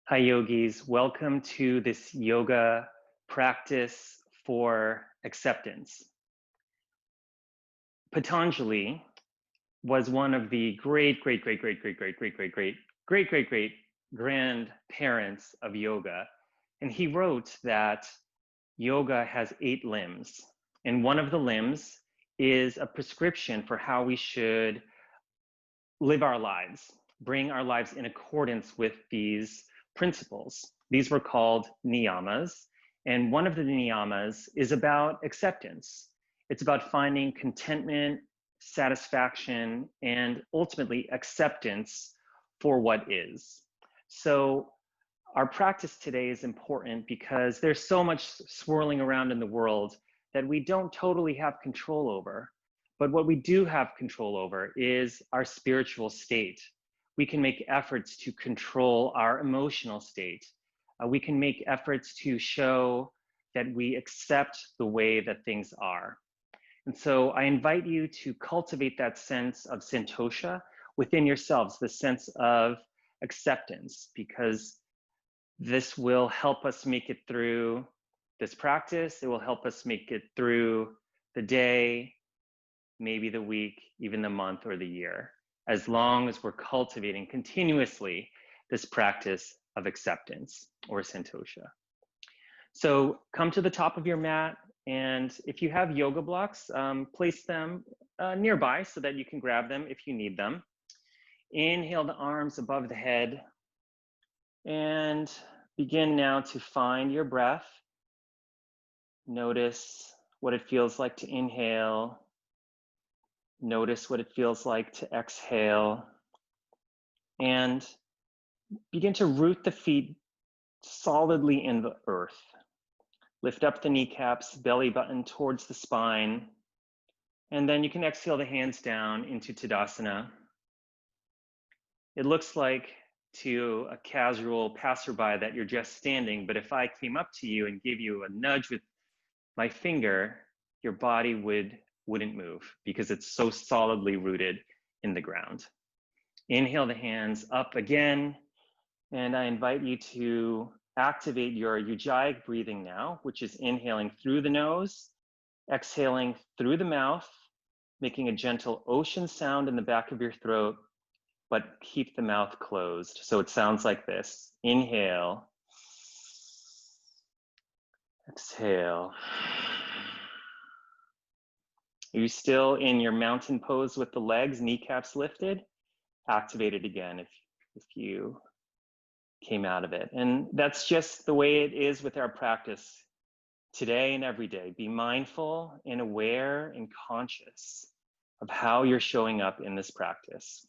Hi, yogis. Welcome to this yoga practice for acceptance. Patanjali was one of the great grandparents of yoga. And he wrote that yoga has 8 limbs. And one of the limbs is a prescription for how we should live our lives, bring our lives in accordance with these principles. These were called niyamas. And one of the niyamas is about acceptance. It's about finding contentment, satisfaction, and ultimately acceptance for what is. So, our practice today is important because there's so much swirling around in the world that we don't totally have control over. But what we do have control over is our spiritual state. We can make efforts to control our emotional state. We can make efforts to show that we accept the way that things are. And so I invite you to cultivate that sense of santosha within yourselves, the sense of acceptance, because this will help us make it through this practice. It will help us make it through the day, maybe the week, even the month or the year, as long as we're cultivating continuously this practice of acceptance or santosha. So come to the top of your mat, and if you have yoga blocks, place them nearby so that you can grab them if you need them. Inhale the arms above the head, and begin now to find your breath. Notice what it feels like to inhale. Notice what it feels like to exhale. And begin to root the feet solidly in the earth. Lift up the kneecaps, belly button towards the spine. And then you can exhale the hands down into Tadasana. It looks like to a casual passerby that you're just standing, but if I came up to you and gave you a nudge with my finger, your body wouldn't move because it's so solidly rooted in the ground. Inhale the hands up again, and I invite you to activate your ujjayi breathing now, which is inhaling through the nose, exhaling through the mouth, making a gentle ocean sound in the back of your throat, but keep the mouth closed. So it sounds like this. Inhale. Exhale. Are you still in your mountain pose with the legs, kneecaps lifted? Activate it again if you came out of it. And that's just the way it is with our practice today and every day. Be mindful and aware and conscious of how you're showing up in this practice.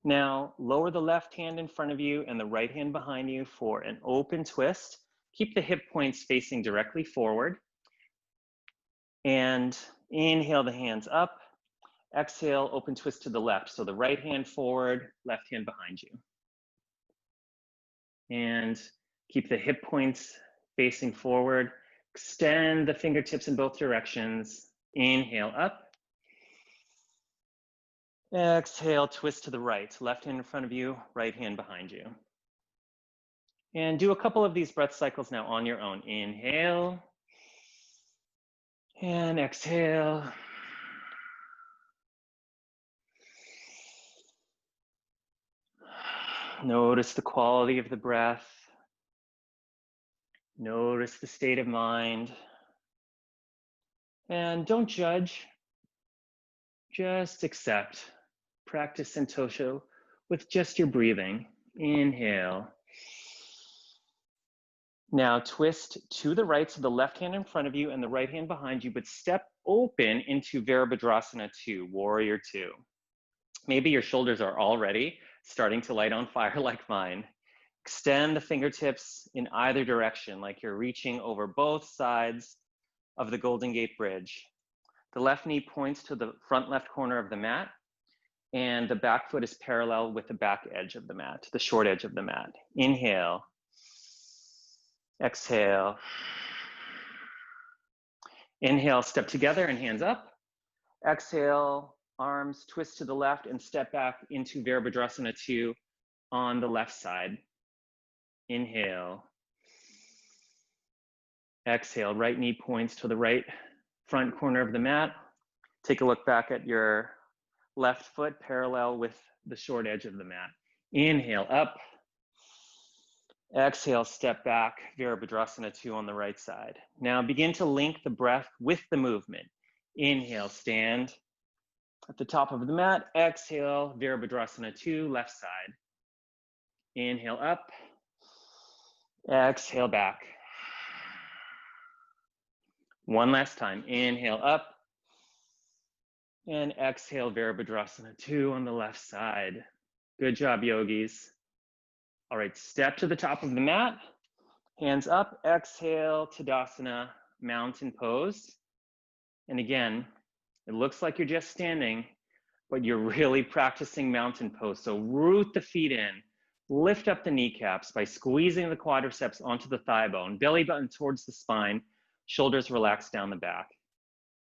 Now, lower the left hand in front of you and the right hand behind you for an open twist. Keep the hip points facing directly forward. And inhale the hands up. Exhale, open twist to the left. So the right hand forward, left hand behind you. And keep the hip points facing forward. Extend the fingertips in both directions. Inhale up. Exhale, twist to the right. Left hand in front of you, right hand behind you. And do a couple of these breath cycles now on your own. Inhale. And exhale. Notice the quality of the breath. Notice the state of mind. And don't judge. Just accept. Practice santosha with just your breathing. Inhale. Now twist to the right, so the left hand in front of you and the right hand behind you, but step open into Virabhadrasana 2, Warrior 2. Maybe your shoulders are already starting to light on fire like mine. Extend the fingertips in either direction, like you're reaching over both sides of the Golden Gate Bridge. The left knee points to the front left corner of the mat, and the back foot is parallel with the back edge of the mat, the short edge of the mat. Inhale. Exhale. Inhale, step together and hands up. Exhale, arms twist to the left and step back into Virabhadrasana 2 on the left side. Inhale. Exhale, right knee points to the right front corner of the mat. Take a look back at your left foot parallel with the short edge of the mat. Inhale, up. Exhale, step back, Virabhadrasana 2 on the right side. Now begin to link the breath with the movement. Inhale, stand at the top of the mat. Exhale, Virabhadrasana 2, left side. Inhale, up. Exhale, back. One last time. Inhale, up. And exhale, Virabhadrasana 2 on the left side. Good job, yogis. All right, step to the top of the mat. Hands up, exhale, Tadasana, mountain pose. And again, it looks like you're just standing, but you're really practicing mountain pose. So root the feet in, lift up the kneecaps by squeezing the quadriceps onto the thigh bone, belly button towards the spine, shoulders relax down the back.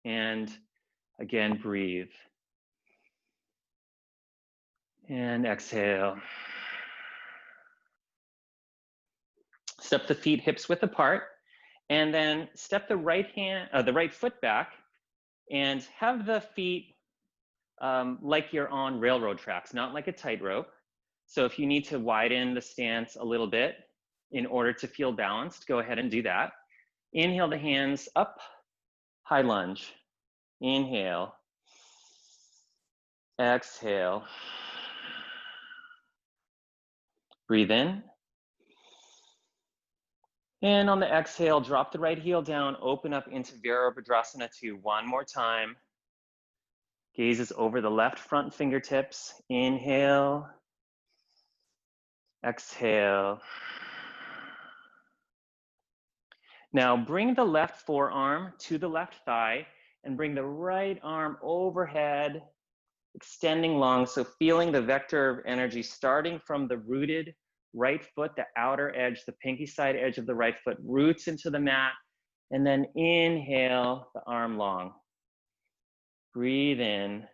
And again, breathe. And exhale. Step the feet hips width apart, and then step the right foot back, and have the feet like you're on railroad tracks, not like a tightrope. So if you need to widen the stance a little bit in order to feel balanced, go ahead and do that. Inhale the hands up, high lunge. Inhale. Exhale. Breathe in. And on the exhale, drop the right heel down, open up into Virabhadrasana 2 one more time. Gazes over the left front fingertips. Inhale. Exhale. Now bring the left forearm to the left thigh and bring the right arm overhead, extending long. So feeling the vector of energy starting from the rooted right foot, the outer edge, the pinky side edge of the right foot roots into the mat. And then inhale the arm long. Breathe in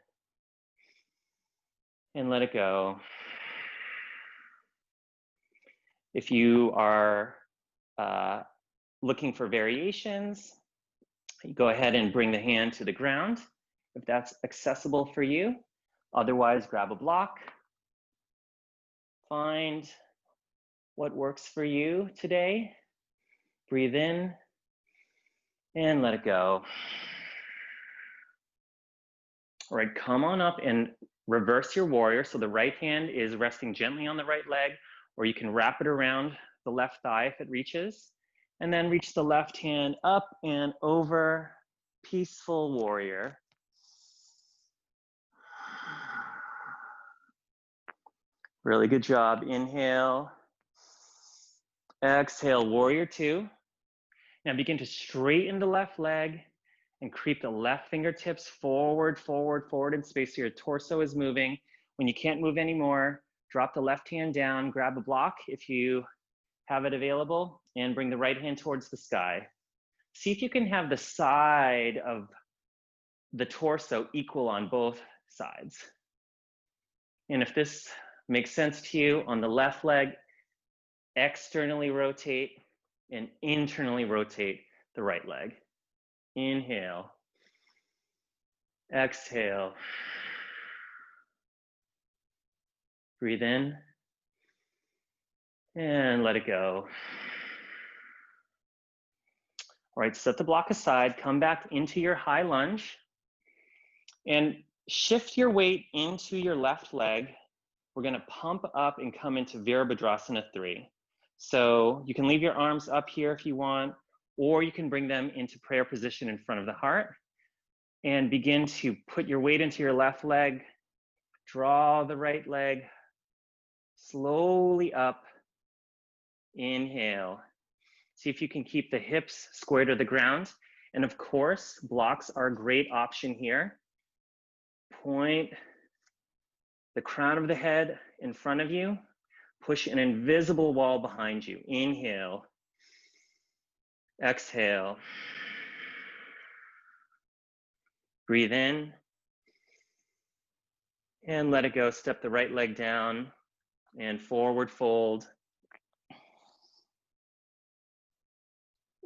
and let it go. If you are looking for variations, you go ahead and bring the hand to the ground if that's accessible for you. Otherwise, grab a block. Find what works for you today. Breathe in and let it go. All right, come on up and reverse your warrior. So the right hand is resting gently on the right leg, or you can wrap it around the left thigh if it reaches. And then reach the left hand up and over, peaceful warrior. Really good job. Inhale. Exhale, warrior 2. Now begin to straighten the left leg and creep the left fingertips forward, forward, forward in space so your torso is moving. When you can't move anymore, drop the left hand down, grab a block if you have it available, and bring the right hand towards the sky. See if you can have the side of the torso equal on both sides. And if this makes sense to you, on the left leg, externally rotate and internally rotate the right leg. Inhale. Exhale. Breathe in and let it go. All right, set the block aside, come back into your high lunge and shift your weight into your left leg. We're gonna pump up and come into Virabhadrasana 3. So you can leave your arms up here if you want, or you can bring them into prayer position in front of the heart and begin to put your weight into your left leg, draw the right leg slowly up, inhale. See if you can keep the hips square to the ground. And of course, blocks are a great option here. Point the crown of the head in front of you, push an invisible wall behind you. Inhale, exhale. Breathe in and let it go. Step the right leg down and forward fold.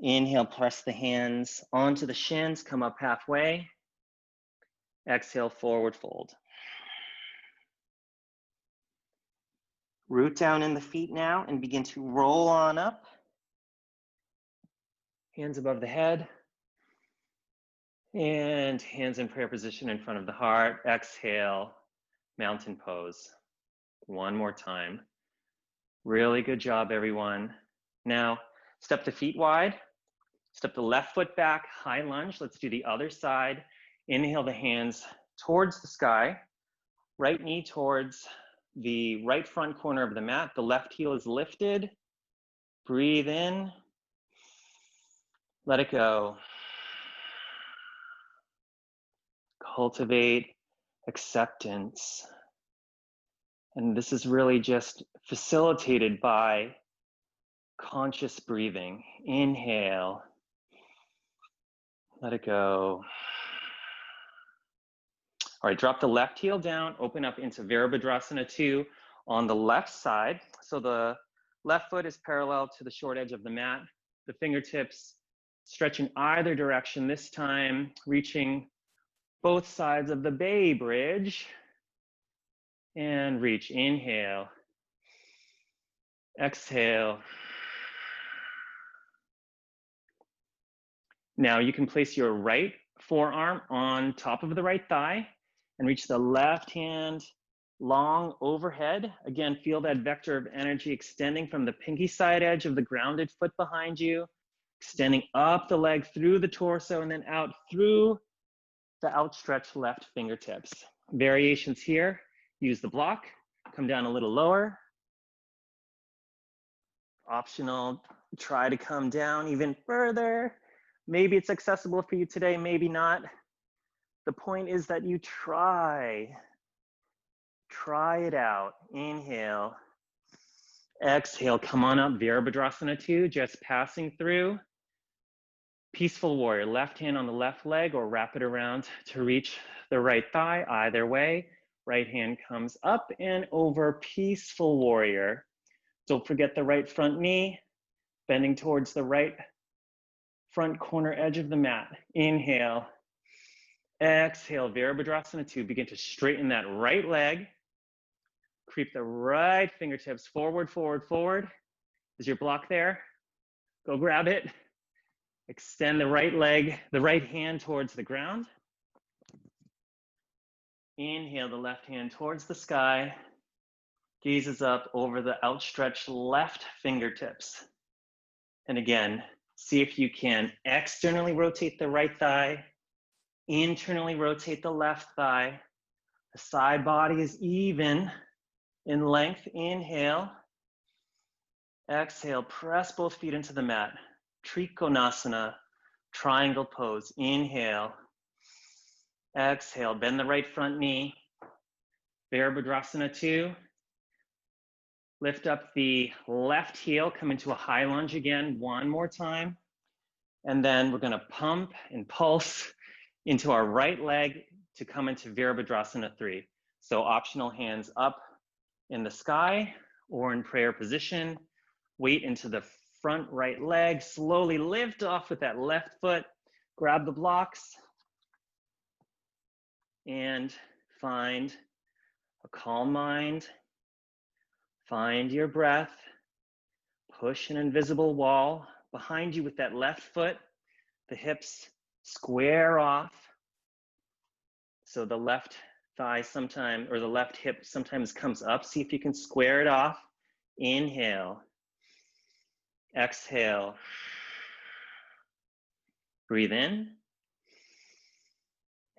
Inhale, press the hands onto the shins, come up halfway. Exhale, forward fold. Root down in the feet now and begin to roll on up. Hands above the head. And hands in prayer position in front of the heart. Exhale, mountain pose. One more time. Really good job, everyone. Now, step the feet wide. Step the left foot back, high lunge. Let's do the other side. Inhale the hands towards the sky. Right knee towards the right front corner of the mat. The left heel is lifted. Breathe in. Let it go. Cultivate acceptance. And this is really just facilitated by conscious breathing. Inhale. Let it go. All right, drop the left heel down, open up into Virabhadrasana 2 on the left side. So the left foot is parallel to the short edge of the mat. The fingertips stretch in either direction, this time reaching both sides of the Bay Bridge. And reach, inhale. Exhale. Now you can place your right forearm on top of the right thigh and reach the left hand long overhead. Again, feel that vector of energy extending from the pinky side edge of the grounded foot behind you, extending up the leg through the torso and then out through the outstretched left fingertips. Variations here, use the block, come down a little lower. Optional, try to come down even further. Maybe it's accessible for you today, maybe not. The point is that you try it out. Inhale, exhale, come on up, Virabhadrasana 2, just passing through. Peaceful warrior, left hand on the left leg or wrap it around to reach the right thigh, either way. Right hand comes up and over, peaceful warrior. Don't forget the right front knee, bending towards the right front corner edge of the mat. Inhale, exhale, Virabhadrasana 2. Begin to straighten that right leg. Creep the right fingertips forward, forward, forward. Is your block there? Go grab it. Extend the right leg, the right hand towards the ground. Inhale the left hand towards the sky. Gazes up over the outstretched left fingertips. And again, see if you can externally rotate the right thigh, internally rotate the left thigh. The side body is even in length. Inhale. Exhale, press both feet into the mat. Trikonasana, triangle pose. Inhale. Exhale, bend the right front knee. Virabhadrasana 2. Lift up the left heel, come into a high lunge again, one more time. And then we're gonna pump and pulse into our right leg to come into Virabhadrasana 3. So optional hands up in the sky or in prayer position. Weight into the front right leg, slowly lift off with that left foot, grab the blocks, and find a calm mind. Find your breath. Push an invisible wall behind you with that left foot. The hips square off. So the left thigh sometimes, or the left hip sometimes comes up. See if you can square it off. Inhale. Exhale. Breathe in.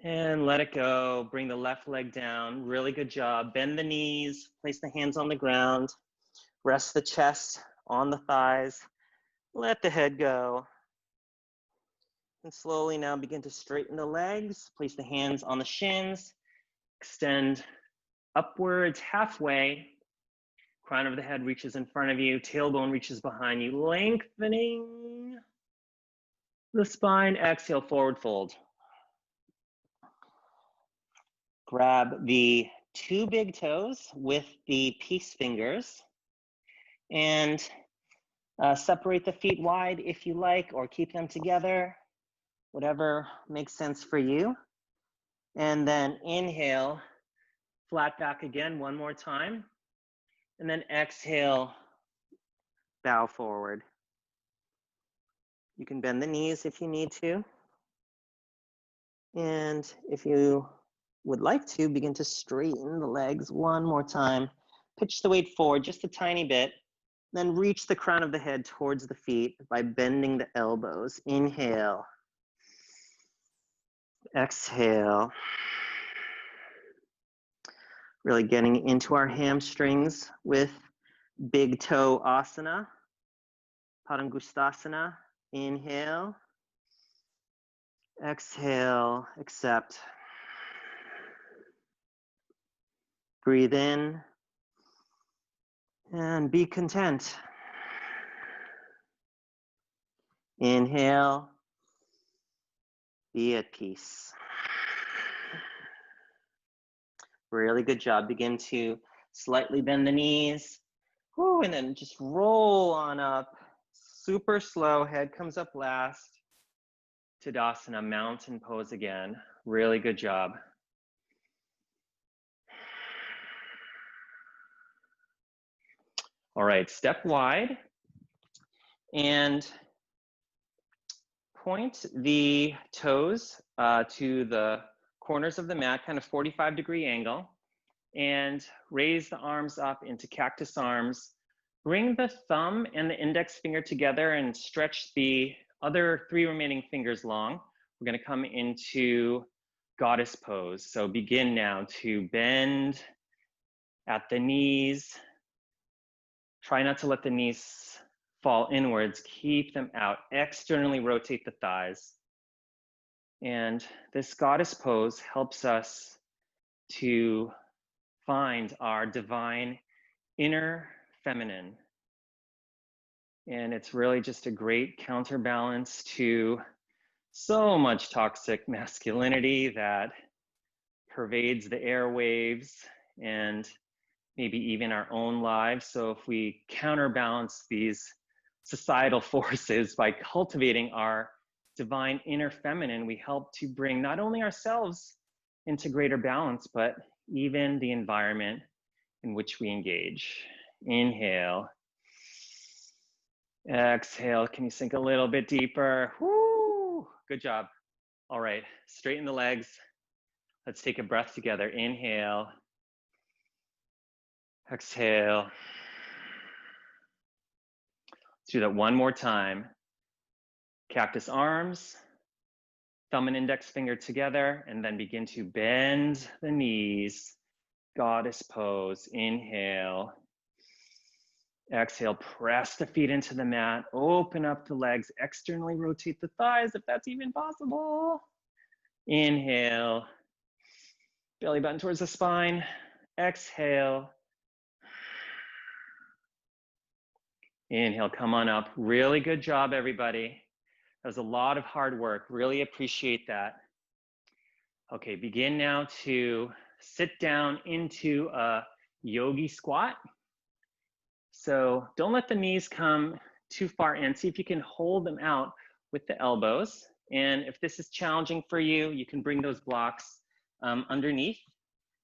And let it go. Bring the left leg down. Really good job. Bend the knees. Place the hands on the ground. Rest the chest on the thighs. Let the head go. And slowly now begin to straighten the legs. Place the hands on the shins. Extend upwards halfway. Crown of the head reaches in front of you. Tailbone reaches behind you. Lengthening the spine. Exhale, forward fold. Grab the two big toes with the peace fingers and Separate the feet wide if you like, or keep them together, whatever makes sense for you. And then inhale, flat back again one more time. And then exhale, bow forward. You can bend the knees if you need to. And if you would like to, begin to straighten the legs one more time. Pitch the weight forward just a tiny bit. Then reach the crown of the head towards the feet by bending the elbows. Inhale. Exhale. Really getting into our hamstrings with big toe asana, Padangustasana. Inhale. Exhale, accept. Breathe in and be content. Inhale, be at peace. Really good job. Begin to slightly bend the knees. Woo, and then just roll on up. Super slow, head comes up last. Tadasana, mountain pose again. Really good job. All right, step wide and point the toes to the corners of the mat, kind of 45-degree angle, and raise the arms up into cactus arms. Bring the thumb and the index finger together and stretch the other 3 remaining fingers long. We're going to come into goddess pose. So begin now to bend at the knees. Try not to let the knees fall inwards. Keep them out. Externally rotate the thighs. And this goddess pose helps us to find our divine inner feminine. And it's really just a great counterbalance to so much toxic masculinity that pervades the airwaves and maybe even our own lives. So if we counterbalance these societal forces by cultivating our divine inner feminine, we help to bring not only ourselves into greater balance, but even the environment in which we engage. Inhale. Exhale. Can you sink a little bit deeper? Woo! Good job. All right, straighten the legs. Let's take a breath together. Inhale. Exhale. Let's do that one more time. Cactus arms, thumb and index finger together, and then begin to bend the knees. Goddess pose. Inhale. Exhale, press the feet into the mat. Open up the legs, externally rotate the thighs if that's even possible. Inhale. Belly button towards the spine. Exhale. Inhale, come on up. Really good job, everybody. That was a lot of hard work. Really appreciate that. Okay, begin now to sit down into a yogi squat. So don't let the knees come too far in. See if you can hold them out with the elbows. And if this is challenging for you, you can bring those blocks underneath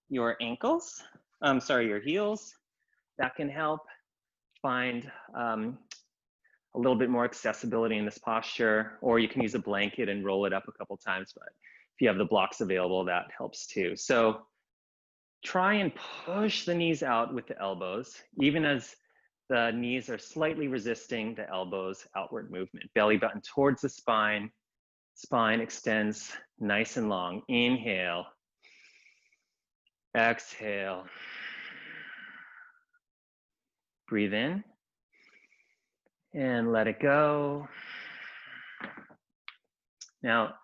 your ankles. Your heels. That can help find a little bit more accessibility in this posture, or you can use a blanket and roll it up a couple times, but if you have the blocks available, that helps too. So try and push the knees out with the elbows, even as the knees are slightly resisting the elbows' outward movement. Belly button towards the spine. Spine extends nice and long. Inhale. Exhale. Breathe in and let it go. Now,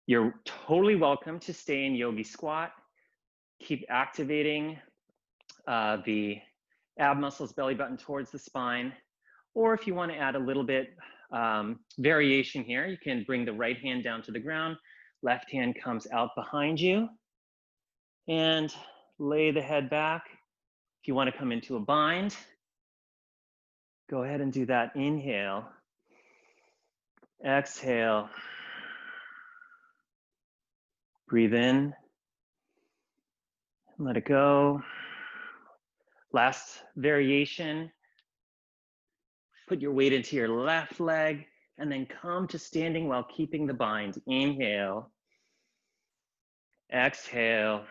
you're totally welcome to stay in yogi squat. Keep activating the ab muscles, belly button towards the spine. Or if you want to add a little bit variation here, you can bring the right hand down to the ground. Left hand comes out behind you. And lay the head back. If you want to come into a bind, Go ahead and do that. Inhale, exhale, breathe in, let it go. Last variation, put your weight into your left leg and then come to standing while keeping the bind. Inhale, exhale.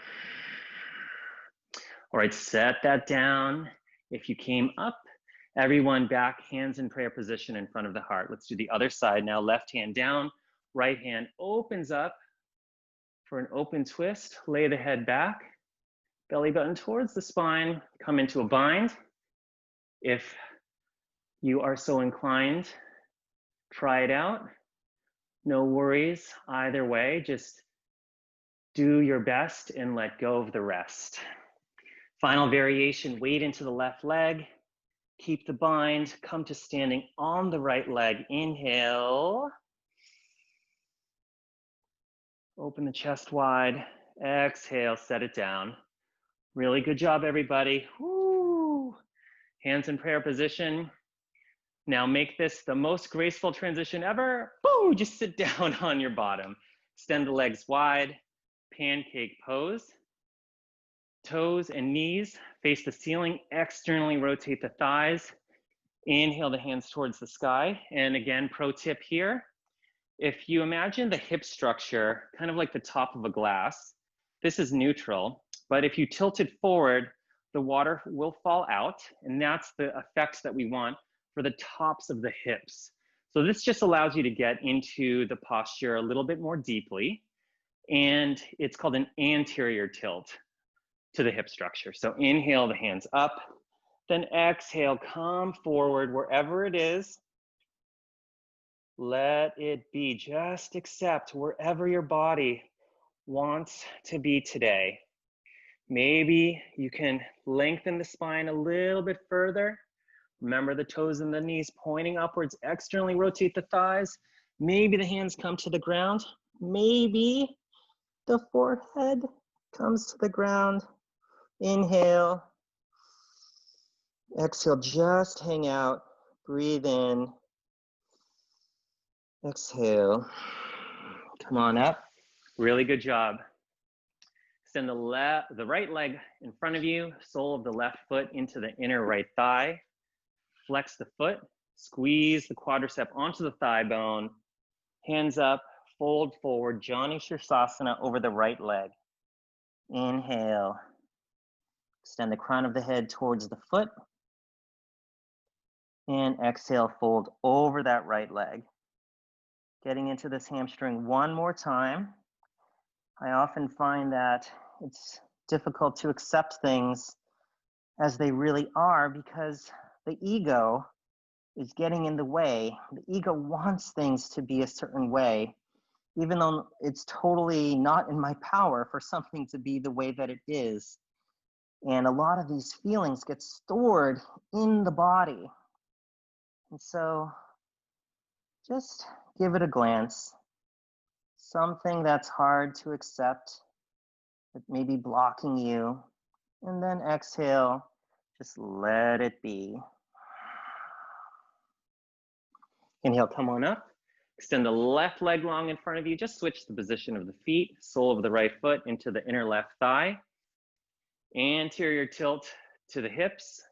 All right, set that down. If you came up, everyone back, hands in prayer position in front of the heart. Let's do the other side now. Left hand down, right hand opens up for an open twist. Lay the head back, belly button towards the spine, come into a bind. If you are so inclined, try it out. No worries either way, just do your best and let go of the rest. Final variation, weight into the left leg, keep the bind, come to standing on the right leg. Inhale, open the chest wide, exhale, set it down. Really good job, everybody. Woo. Hands in prayer position. Now make this the most graceful transition ever. Boo, just sit down on your bottom. Extend the legs wide, pancake pose. Toes and knees face the ceiling, externally rotate the thighs. Inhale the hands towards the sky. And again, pro tip here, if you imagine the hip structure kind of like the top of a glass, this is neutral, but if you tilt it forward, the water will fall out, and that's the effect that we want for the tops of the hips. So this just allows you to get into the posture a little bit more deeply, and it's called an anterior tilt to the hip structure. So inhale the hands up, then exhale, come forward wherever it is. Let it be, just accept wherever your body wants to be today. Maybe you can lengthen the spine a little bit further. Remember the toes and the knees pointing upwards, externally rotate the thighs. Maybe the hands come to the ground. Maybe the forehead comes to the ground. Inhale. Exhale, just hang out. Breathe in. Exhale. Come on up. Really good job. Extend the right leg in front of you, sole of the left foot into the inner right thigh. Flex the foot, squeeze the quadricep onto the thigh bone. Hands up, fold forward, Jani Shirsasana over the right leg. Inhale. Extend the crown of the head towards the foot. And exhale, fold over that right leg. Getting into this hamstring one more time. I often find that it's difficult to accept things as they really are because the ego is getting in the way. The ego wants things to be a certain way, even though it's totally not in my power for something to be the way that it is. And a lot of these feelings get stored in the body. And so just give it a glance. Something that's hard to accept, that may be blocking you, and then exhale, just let it be. Inhale, come on up. Extend the left leg long in front of you. Just switch the position of the feet, sole of the right foot into the inner left thigh. Anterior tilt to the hips.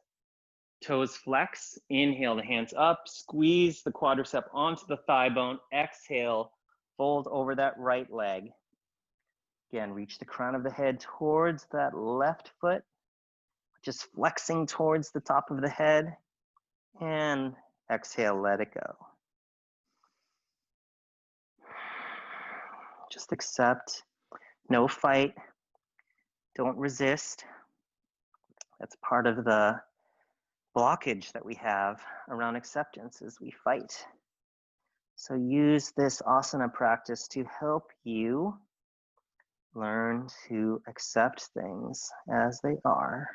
Toes flex. Inhale the hands up. Squeeze the quadricep onto the thigh bone. Exhale, fold over that right leg. Again, reach the crown of the head towards that left foot. Just flexing towards the top of the head. And exhale, let it go. Just accept, no fight, don't resist. That's part of the blockage that we have around acceptance is we fight. So use this asana practice to help you learn to accept things as they are.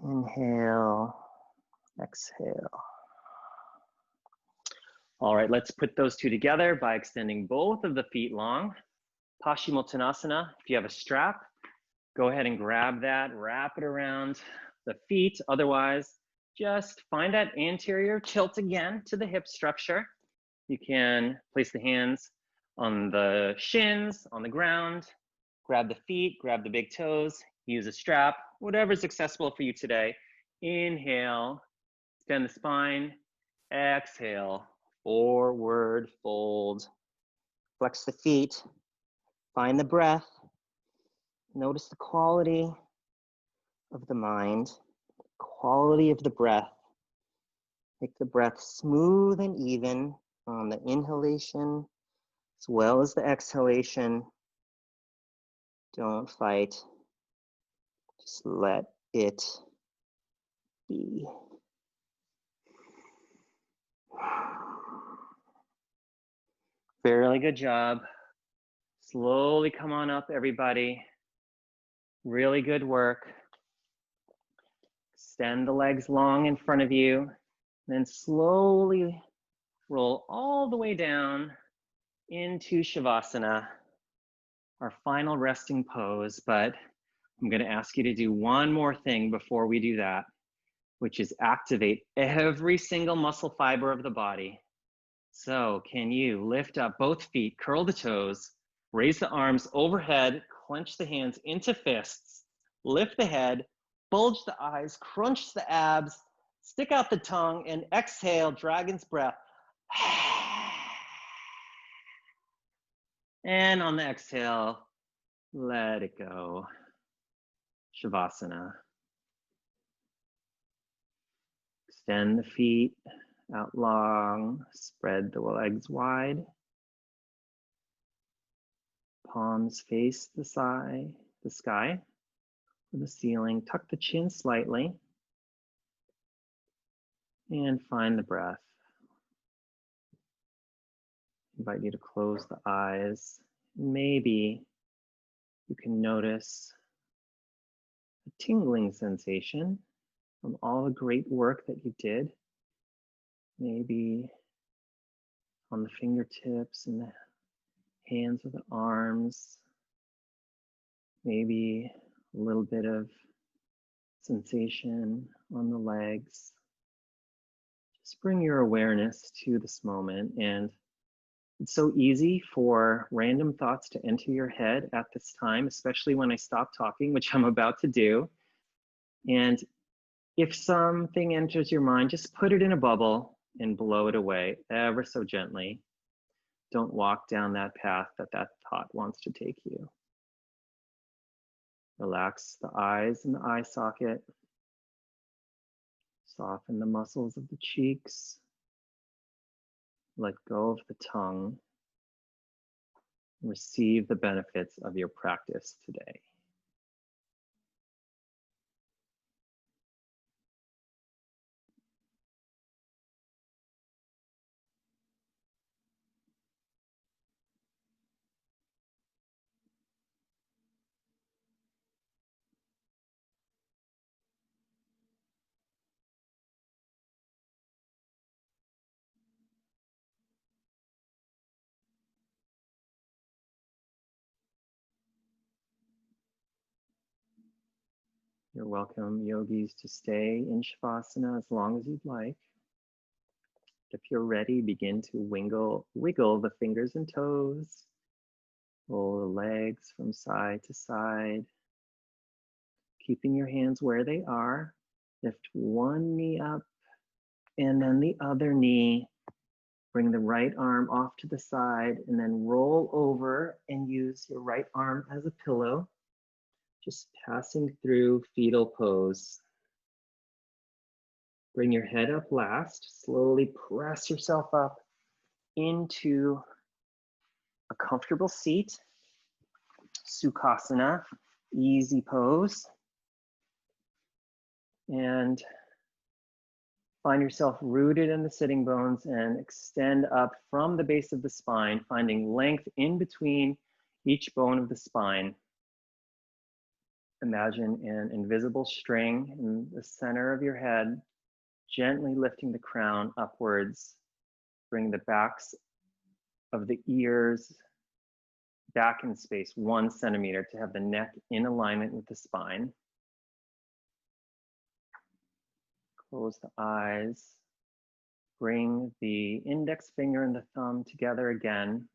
Inhale, exhale. All right, let's put those two together by extending both of the feet long. Paschimottanasana, if you have a strap, go ahead and grab that, wrap it around the feet. Otherwise, just find that anterior tilt again to the hip structure. You can place the hands on the shins, on the ground, grab the feet, grab the big toes, use a strap, whatever's accessible for you today. Inhale, extend the spine, exhale, forward fold. Flex the feet, find the breath, notice the quality of the mind, quality of the breath. Make the breath smooth and even on the inhalation as well as the exhalation. Don't fight, just let it be. Really good job. Slowly come on up, everybody. Really good work. Extend the legs long in front of you. Then slowly roll all the way down into Shavasana, our final resting pose. But I'm going to ask you to do one more thing before we do that, which is activate every single muscle fiber of the body. So can you lift up both feet, curl the toes, raise the arms overhead, clench the hands into fists, lift the head, bulge the eyes, crunch the abs, stick out the tongue, and exhale, dragon's breath. And on the exhale, let it go. Shavasana. Extend the feet out long, spread the legs wide. Palms face the sky, or the ceiling. Tuck the chin slightly and find the breath. Invite you to close the eyes. Maybe you can notice a tingling sensation from all the great work that you did. Maybe on the fingertips and the hands or the arms. Maybe a little bit of sensation on the legs. Just bring your awareness to this moment. And it's so easy for random thoughts to enter your head at this time, especially when I stop talking, which I'm about to do. And if something enters your mind, just put it in a bubble and blow it away ever so gently. Don't walk down that path that thought wants to take you. Relax the eyes and the eye socket. Soften the muscles of the cheeks. Let go of the tongue. Receive the benefits of your practice today. You're welcome, yogis, to stay in Shavasana as long as you'd like. If you're ready, begin to wiggle the fingers and toes. Roll the legs from side to side. Keeping your hands where they are. Lift one knee up and then the other knee. Bring the right arm off to the side and then roll over and use your right arm as a pillow. Just passing through fetal pose. Bring your head up last. Slowly press yourself up into a comfortable seat. Sukhasana, easy pose. And find yourself rooted in the sitting bones and extend up from the base of the spine, finding length in between each bone of the spine. Imagine an invisible string in the center of your head, gently lifting the crown upwards. Bring the backs of the ears back in space 1 centimeter to have the neck in alignment with the spine. Close the eyes. Bring the index finger and the thumb together again.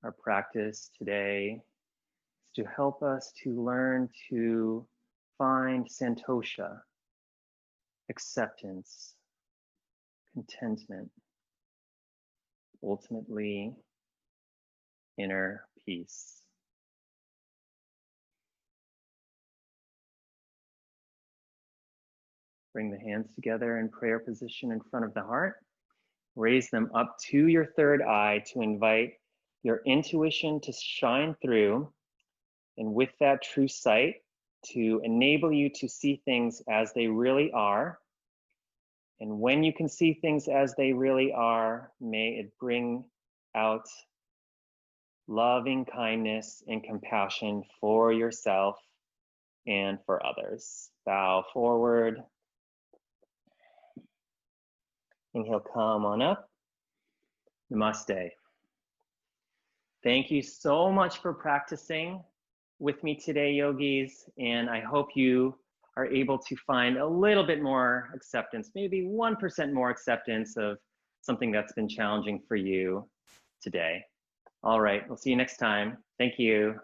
Our practice today is to help us to learn to find santosha, acceptance, contentment, ultimately inner peace. Bring the hands together in prayer position in front of the heart. Raise them up to your third eye to invite your intuition to shine through, and with that true sight, to enable you to see things as they really are. And when you can see things as they really are, may it bring out loving kindness and compassion for yourself and for others. Bow forward. Inhale, come on up. Namaste. Thank you so much for practicing with me today, yogis, and I hope you are able to find a little bit more acceptance, maybe 1% more acceptance of something that's been challenging for you today. All right, we'll see you next time. Thank you.